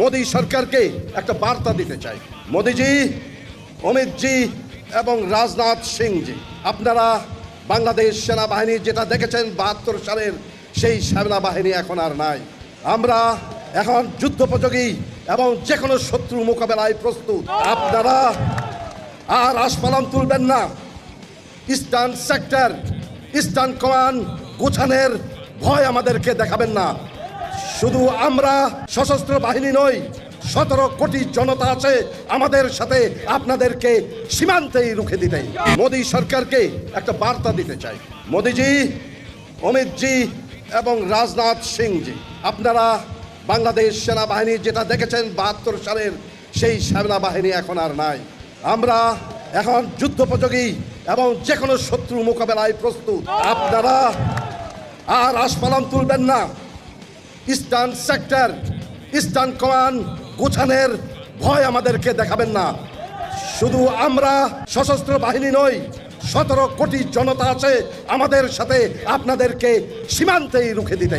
মোদী সরকারকে একটা বার্তা দিতে চাই। মোদীজি, অমিতজি এবং রাজনাথ সিংজি, আপনারা বাংলাদেশ সেনাবাহিনী যেটা দেখেছেন ৭২ সালের সেই সেনাবাহিনী এখন আর নাই। আমরা এখন যুদ্ধোপযোগী এবং যে কোনো শত্রু মোকাবেলায় প্রস্তুত। আপনারা আর আস্ফালন তুলবেন না। ইস্টার্ন সেক্টর, ইস্টার্ন কমান্ড গোছানোর ভয় আমাদেরকে দেখাবেন না। শুধু আমরা সশস্ত্র বাহিনী নই, ১৭ কোটি জনতা আছে আমাদের সাথে, আপনাদেরকে সীমান্তেই রুখে দিতে। মোদী সরকারকে একটা বার্তা দিতে চাই। মোদীজি, অমিতজি এবং রাজনাথ সিংজি, আপনারা বাংলাদেশ সেনাবাহিনী যেটা দেখেছেন ৭২ সালের সেই সেনাবাহিনী এখন আর নাই। আমরা এখন যুদ্ধোপযোগী এবং যে কোনো শত্রু মোকাবেলায় প্রস্তুত। আপনারা আর আস্ফালন তুলবেন না। ইস্টার্ন সেক্টর, ইস্টার্ন কমান্ড গোছানোর ভয় আমাদেরকে দেখাবেন না। শুধু আমরা সশস্ত্র বাহিনী নই, ১৭ কোটি জনতা আছে আমাদের সাথে, আপনাদেরকে সীমান্তেই রুখে দিতে।